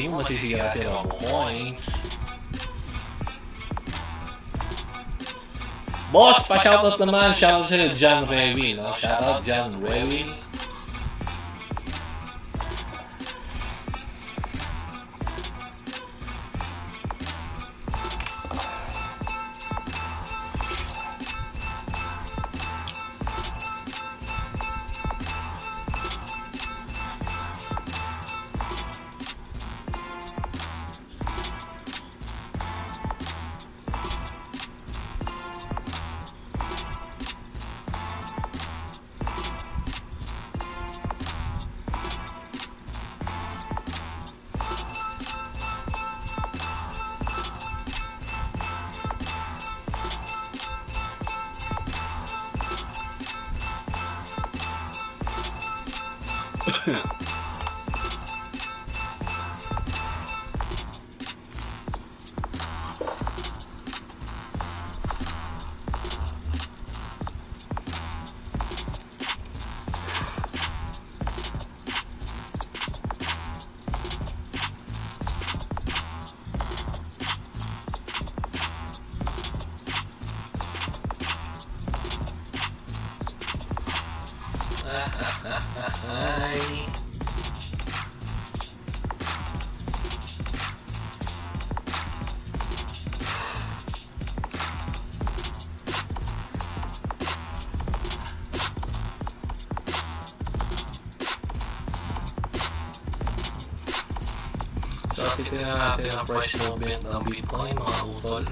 hindi mo masisira si Robo Coins. Boss, pa-shoutout naman. Shoutout sa John Rewin, no? Shoutout John Rewin. Ay. So, titignan natin ang price movement ng Bitcoin, mga utol.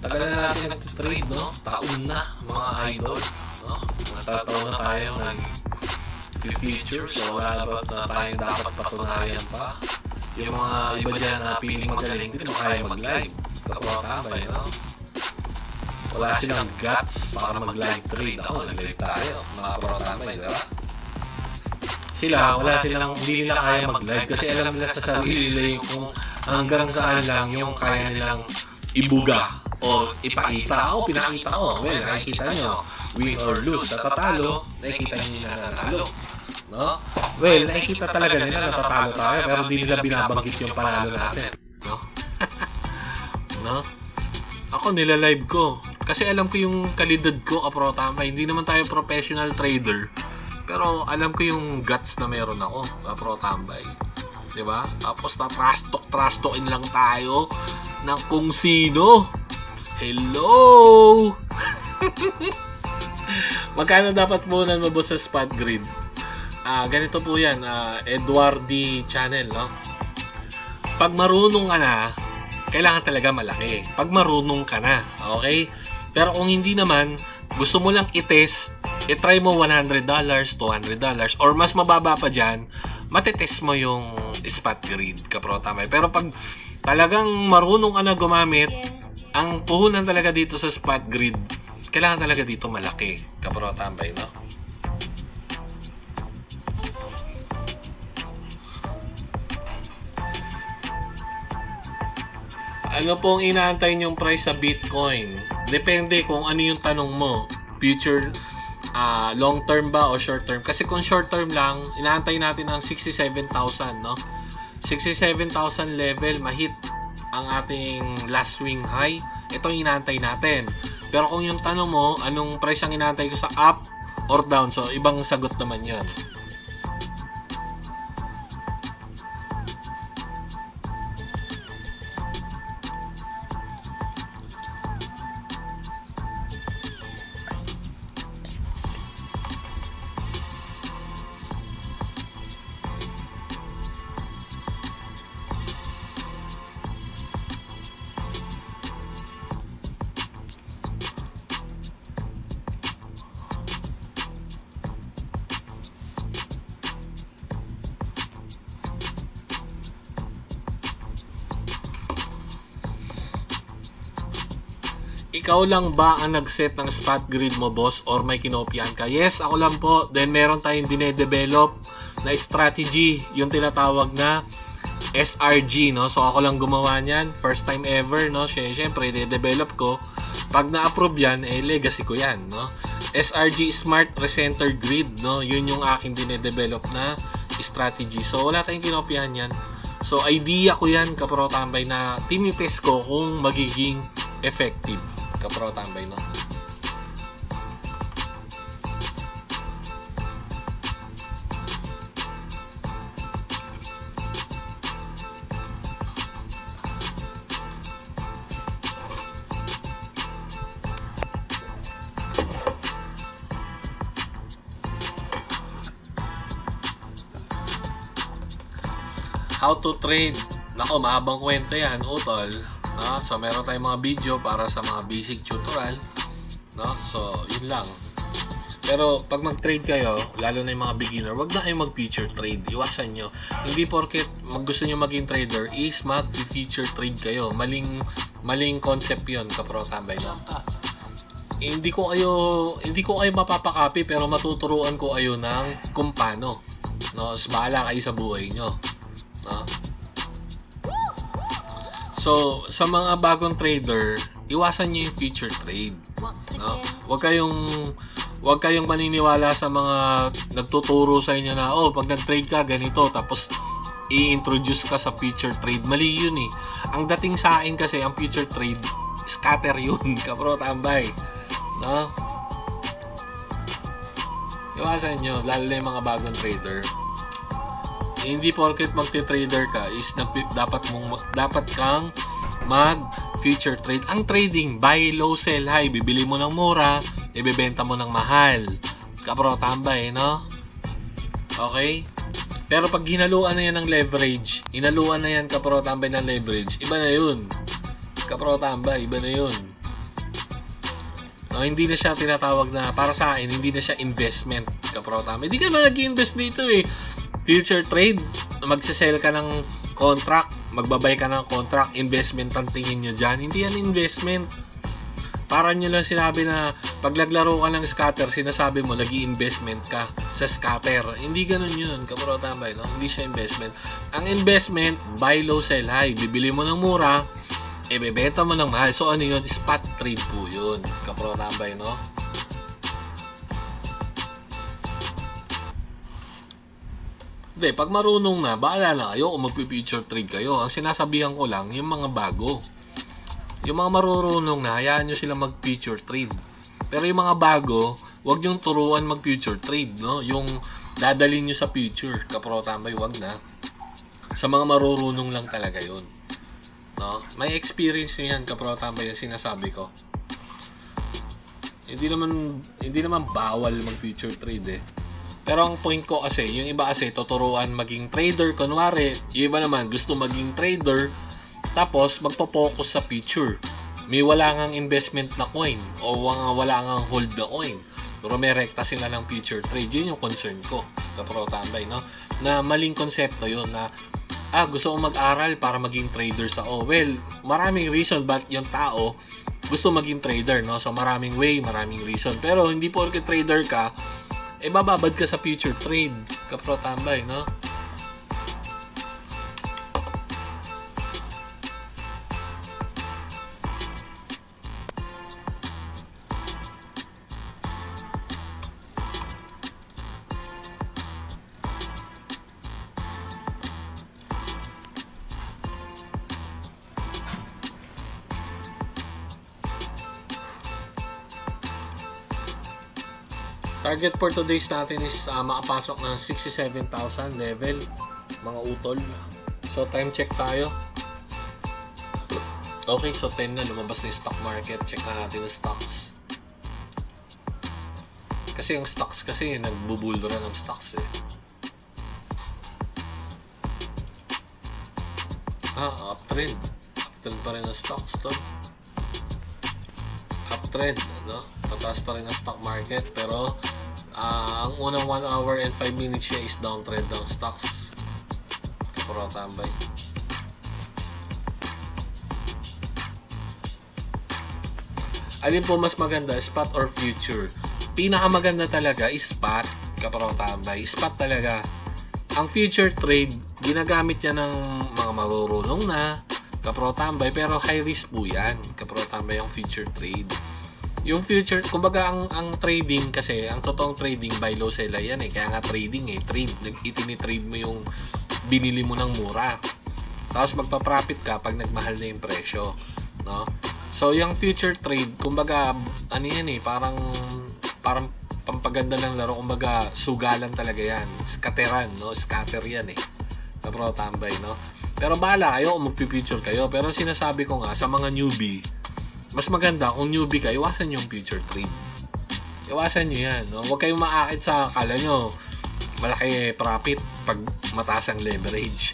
Tagal na natin nag-trade, no? Taon na, mga idol, no? Natataon na tayo ng future, so wala na ba na tayong dapat patunayan pa? Yung mga iba dyan na piling magaling, hindi naman kaya mag-live. Kapag tambay, no? Wala silang guts para mag-live trade. Ako, nag-live tayo, mga pro-tambay, diba? Sila, wala silang, hindi nila kaya mag-live kasi alam nila sa sarili nila yung kung hanggang saan lang yung kaya nilang ibuga o ipakita. Ako, pinakita ko. Well, nakikita nyo, win or lose. Sa tatalo, nakikita nyo nila nanalo. No? Well, nakikita talaga nila natatalo tayo pero di nila binabanggit yung panalo natin. No? No? Ako, nila-live ko. Kasi alam ko yung kalidad ko, kapro-tama. Hindi naman tayo professional trader. Pero alam ko yung guts na meron ako, kapro-tambay. Diba? Tapos na-trash-talkin lang tayo ng kung sino. Hello! Magkano dapat punan mo boss sa spot grid? Ganito po yan, Edward D. Channel, no? Pag marunong ka na, kailangan talaga malaki. Pag marunong ka na, okay? Pero kung hindi naman, gusto mo lang i-test, i-try mo $100, $200, or mas mababa pa dyan, matetest mo yung spot grid, kapro-tambay. Pero pag talagang marunong ka na gumamit, ang puhunan talaga dito sa spot grid, kailangan talaga dito malaki, kapro-tambay, no? Ano pong inaantay niyong price sa Bitcoin? Depende kung ano yung tanong mo. Future, long term ba o short term? Kasi kung short term lang, inaantay natin ang 67,000, no? 67,000 level, mahit ang ating last swing high. Ito yung inaantay natin. Pero kung yung tanong mo, anong price ang inaantay ko sa up or down? So, ibang sagot naman yan. Ikaw lang ba ang nag-set ng spot grid mo, boss, or may kinopyahan ka? Yes, ako lang po. Then meron tayong dine-develop na strategy, yung tinatawag na SRG, no? So ako lang gumawa niyan, first time ever, no? Syempre, de-develop ko. Pag na-approve yan, legacy ko yan, no? SRG, Smart Recentered Grid, no? Yun yung aking dine-develop na strategy. So wala tayong kinopyahan yan. So, idea ko yan, kapro tambay, na tinitest ko kung magiging effective, kapro tambay, no? How to trade. Nako, mahabang kwento yan, utol. No? So, meron tayong mga video para sa mga basic tutorial. No? So, yun lang. Pero, pag mag-trade kayo, lalo na yung mga beginner, wag na kayo mag-feature trade. Iwasan nyo. Hindi porket gusto nyo maging trader is mag-feature trade kayo. Maling concept yun, kapro tambay, no? Hindi ko kayo mapapakapi, pero matuturuan ko kayo ng kung paano. No? So, bahala kayo sa buhay nyo. No? So, sa mga bagong trader, iwasan nyo yung feature trade. No? Huwag kayong maniniwala sa mga nagtuturo sa inyo na, pag nag-trade ka, ganito, tapos i-introduce ka sa feature trade. Mali yun eh. Ang dating sa akin kasi, ang feature trade, scatter yun, kapro tambay. No? Iwasan nyo, lalo na yung mga bagong trader. Hindi porket magte-trader ka is dapat kang mag-feature trade. Ang trading, buy low, sell high. Bibili mo ng mura, ibebenta mo ng mahal. Kapro tambay, no? Okay? Pero pag hinaluan na yan ng leverage, hinaluan na yan, kapro tambay, ng leverage, iba na yun. Kapro tambay, iba na yun. No, hindi na siya tinatawag na, para sa akin, hindi na siya investment, kapro tambay. Hindi ka na nag-invest dito eh. Future trade, magsisell ka ng contract, magbabay ka ng contract, investment ang tingin nyo dyan. Hindi yan investment. Para nyo lang sinabi na pag naglaro ka ng scatter, sinasabi mo nag-i-investment ka sa scatter. Hindi ganun yun, kapro tambay, no? Hindi siya investment. Ang investment, buy low, sell high. Bibili mo ng mura, ibebenta mo ng mahal. So ano yun? Spot trade po yun, kapro tambay, no? Hindi, pag marunong na, baala na kayo kung mag-feature trade kayo. Ang sinasabihan ko lang, yung mga bago. Yung mga marunong na, hayaan nyo sila mag-feature trade. Pero yung mga bago, wag yung turuan mag-feature trade, no? Yung dadalhin nyo sa future, kapro tambay, wag na. Sa mga marunong lang talaga yun. No? May experience nyo yan, kapro tambay, yung sinasabi ko. Hindi naman bawal mag-feature trade eh. Pero ang point ko kasi, yung iba kasi tuturuan maging trader, kunwari, yung iba naman gusto maging trader, tapos magpo-focus sa future. May wala ngang investment na coin, o wala ngang hold na coin, pero may rekta sila ng future trade. Yun yung concern ko, kapro tambay, no? Na maling konsepto yun, na gusto ko mag-aral para maging trader sa well, maraming reason ba't yung tao gusto maging trader, no? So maraming way, maraming reason. Pero hindi porke trader ka, bababad ka sa future trade, kapro tambay, no? Target for today's natin is makapasok ng 67,000 level, mga utol. So time check tayo. Okay, so 10 na, lumabas na yung stock market. Check na natin yung stocks. Kasi yung stocks kasi nagbubuldo na ng stocks eh. Uptrend. Uptrend pa rin ang stocks to. Uptrend, no? Pataas pa rin ang stock market, pero ang unang 1 hour and 5 minutes siya is downtrend ng stocks. Kapro tambay. Alin po mas maganda, spot or future? Pinakamaganda talaga is spot, kapro tambay. Spot talaga. Ang future trade, ginagamit yan ng mga marurunong na, kapro tambay, pero high risk po yan, kapro tambay, ang future trade. Yung future, kumbaga ang trading kasi, ang totoong trading, buy low, sell high yan eh. Kaya nga trading eh, trade. Itinitrade mo yung binili mo ng mura. Tapos magpa-profit ka pag nagmahal na yung presyo, no? So yung future trade, kumbaga ano yan parang pampaganda ng laro, kumbaga sugalan talaga yan. Scatteran, no? Scatter yan Kapro tambay, no? Pero bahala kayo kung magpi-future kayo. Pero sinasabi ko nga sa mga newbie, mas maganda kung newbie ka, iwasan yung future trade. Iwasan nyo yan, no? Huwag kayong maakit sa akala nyo malaki profit pag mataas ang leverage.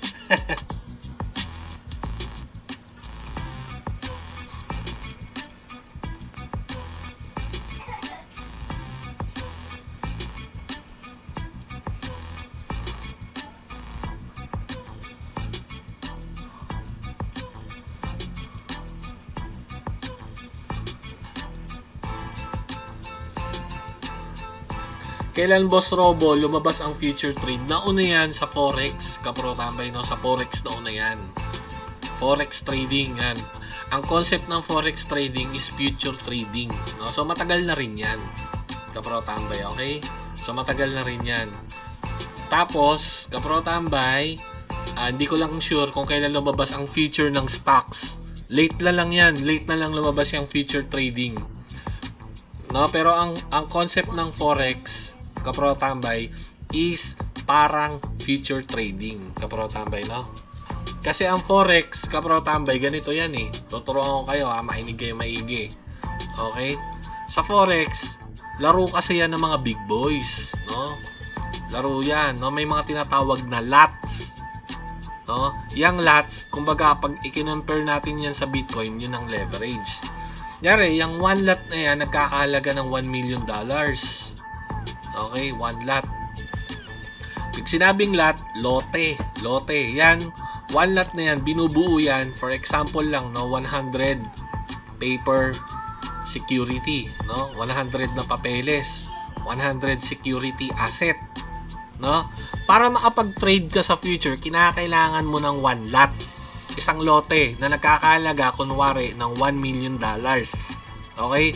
Kailan Boss Robo lumabas ang future trade? Nauna yan sa Forex, kapro tambay, no? Sa Forex nauna yan. Forex trading yan. Ang concept ng Forex trading is future trading, no? So matagal na rin yan, kapro tambay, okay? So matagal na rin yan. Tapos, kapro tambay, hindi ko lang sure kung kailan lumabas ang future ng stocks. Late na lang yan. Late na lang lumabas yung future trading, no? Pero ang concept ng Forex, kapro tambay, is parang future trading, kapro tambay, no? Kasi ang Forex, kapro tambay, ganito yan tuturuan ko kayo, mainig kayo maigi. Okay? Sa Forex, laro kasi yan ng mga big boys, no? Laro yan, no? May mga tinatawag na lots, no? Yang lots, kumbaga pag i-compare natin yan sa Bitcoin, yun ang leverage. Yari, yung 1 lot na yan, nagkakahalaga ng $1 million. Okay, 1 lot. Pag sinabing lot, lote. Lote. Yan, 1 lot na yan, binubuo yan. For example lang, no, 100 paper security, no? 100 na papeles. 100 security asset, no? Para makapag-trade ka sa future, kinakailangan mo ng 1 lot. Isang lote na nagkakahalaga kunwari ng $1 million. Okay?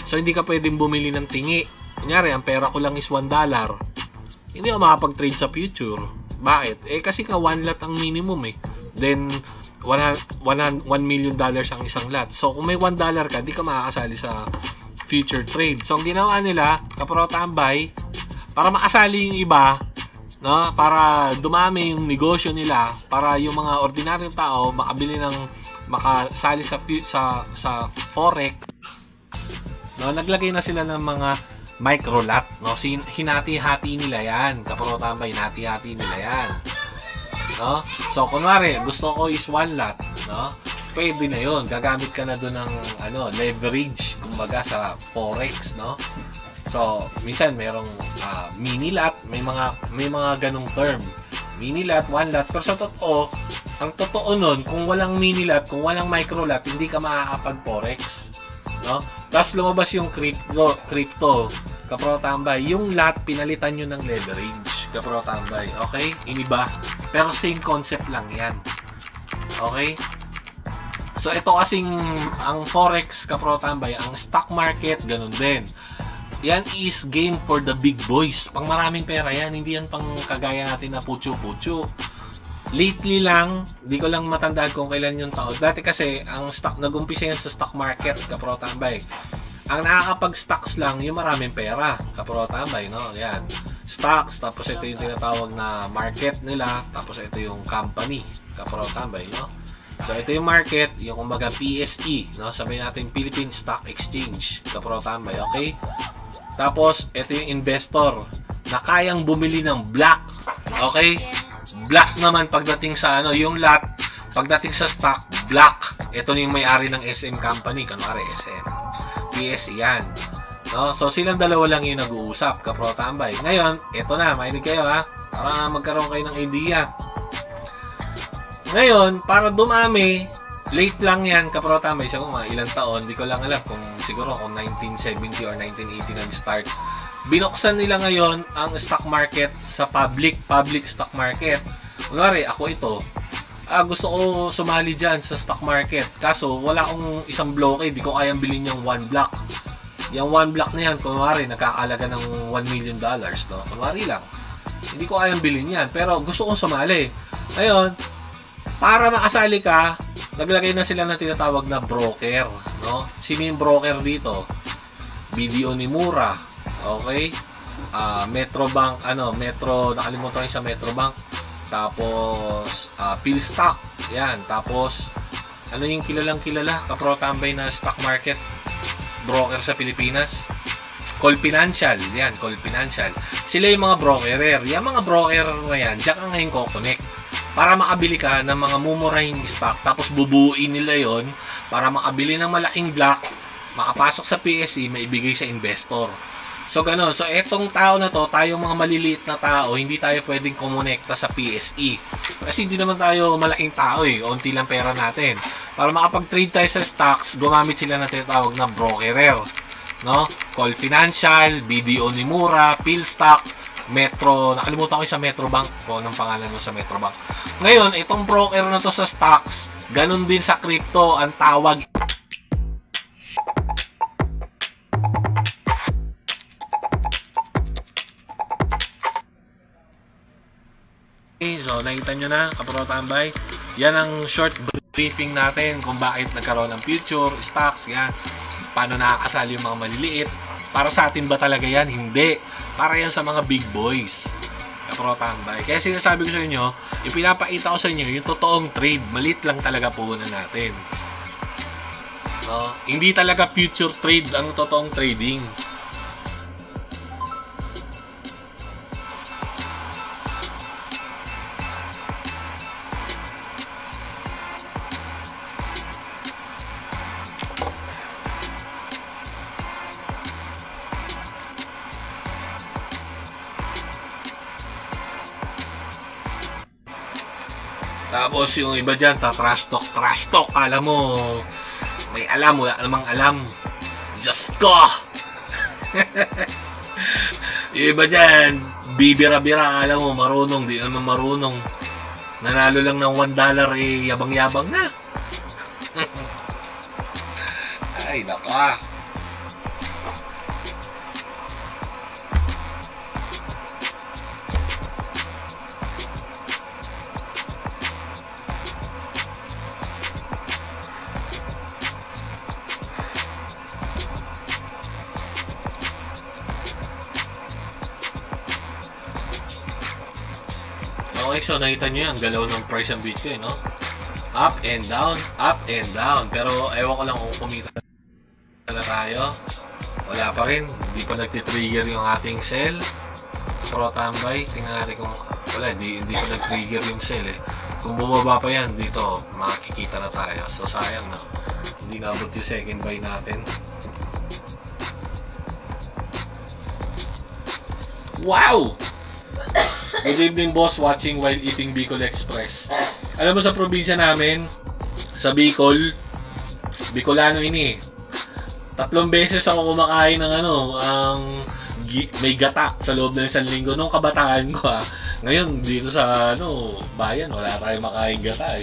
So hindi ka pwedeng bumili ng tingi. Kunyari, ang pera ko lang is $1. Hindi ako makapag-trade sa future. Bakit? Kasi nga 1 lot ang minimum Then $1 million ang isang lot. So kung may $1 ka, di ka makakasali sa future trade. So ang ginawa nila, kapro tambay, para makasali yung iba, no, para dumami yung negosyo nila, para yung mga ordinaryong tao makabili makasali sa Forex, no, naglagay na sila ng mga micro lot, no? Hinati-hati nila yan, kapro tambay, hinati-hati nila yan, no? So kunwari gusto ko is 1 lot, no, pwede na yun, gagamit ka na doon ng leverage, kumbaga sa Forex, no? So, minsan merong mini lot, may mga ganong term. Mini lot, 1 lot. Pero sa totoo, ang totoo nun, kung walang mini lot, kung walang micro lot, hindi ka makakapag-forex, no? Tapos lumabas yung crypto, kapro tambay. Yung lot, pinalitan nyo ng leverage, kapro tambay. Okay? Iniba. Pero same concept lang yan. Okay? So, ito kasing ang Forex, kapro tambay, ang stock market, ganun din. Yan is game for the big boys. Pang maraming pera yan. Hindi yan pang kagaya natin na putyo-putyo. Lately lang, di ko lang matandaan kung kailan yung taon. Dati kasi, ang stock, nag-umpisa yan sa stock market, kapro tambay. Ang nakakapag-stocks lang, yung maraming pera, kapro tambay, no? Yan. Stocks, tapos ito yung tinatawag na market nila, tapos ito yung company, kapro tambay, no? So, ito yung market, yung kumbaga PSE, no? Sabihin natin Philippine Stock Exchange, kapro tambay, okay? Tapos, ito yung investor na kayang bumili ng black. Okay? Black naman pagdating sa yung lot, pagdating sa stock, black. Ito yung may-ari ng SM company, kanwari SM. PSE yan. No? So, silang dalawa lang yung nag-uusap, kapro tambay. Ngayon, ito na, makinig kayo para magkaroon kayo ng idea. Ngayon, para dumami, late lang yan, kapro tambay. Siya kung ilang taon, di ko lang alam kung siguro kung 1970 or 1980 nag-start. Binuksan nila ngayon ang stock market sa public stock market. Kunwari, ako ito, gusto ko sumali dyan sa stock market. Kaso, wala akong isang bloke, di ko kayang bilhin yung 1 block. Yung 1 block na yan, kunwari, nagkakalaga ng $1 million, no? Kunwari lang. Hindi ko kayang bilhin yan, pero gusto kong sumali. Ngayon, Para makasali ka, naglagay na sila ng tinatawag na broker, no? Sino yung broker dito? BDO Nimura, okay? Metrobank, nakalimutan ko sa Metrobank. Tapos, Philstock, yan. Tapos, ano yung kilala, kaprotambay na stock market broker sa Pilipinas? Call Financial, yan, Call Financial. Sila yung mga brokerer. Yung mga broker na yan, diyan ka ngayon ko-connect para makabili ka ng mga mumurahing stock. Tapos bubuuin nila yon para makabili ng malaking block, makapasok sa PSE, maibigay sa investor. So gano'n. So etong tao na to, tayong mga maliliit na tao, hindi tayo pwedeng kumonekta sa PSE. Kasi hindi naman tayo malaking tao unti lang pera natin. Para makapag-trade tayo sa stocks, gumamit sila ng tinatawag na brokerer. No? Call Financial, BDO Nimura, Philstock, Metro, nakalimutan ko sa Metrobank kung anong pangalan mo sa Metrobank. Ngayon, itong broker na to sa stocks, ganun din sa crypto, ang tawag. Okay, so nakita nyo na, kaprotambay. Yan ang short briefing natin kung bakit nagkaroon ng future, stocks, yan. Paano nakakasali yung mga maliliit. Para sa atin ba talaga yan? Hindi. Para yan sa mga big boys. Kaprotambay. Kaya sinasabi ko sa inyo, ipinapakita ko sa inyo yung totoong trade. Malit lang talaga puhunan natin. No? Hindi talaga future trade ang totoong trading. Tapos yung iba dyan, trash talk, alam mo, may alam, wala namang alam. Diyos ko! Yung iba dyan, bibira-bira, alam mo, marunong, di naman marunong. Nanalo lang ng $1, yabang-yabang na. Ay, naka. Okay, so nakita nyo yan, galaw ng price ng Bitcoin, no? Up and down, up and down. Pero ewan ko lang kung kumita na tayo. Wala pa rin, hindi pa nagtitrigger yung ating sell. Pero tambay, tingnan natin kung wala, hindi pa nag-trigger yung sell Kung bumaba pa yan, dito, makikita na tayo. So sayang na, hindi naabot yung second buy natin. Wow! Good evening, boss, watching while eating Bicol Express. Alam mo, sa probinsya namin, sa Bicol, Bicolano ini. 3 beses ako kumakain ng may gata sa loob ng 1 linggo nung kabataan ko. Ngayon, dito sa bayan, wala tayong makain gata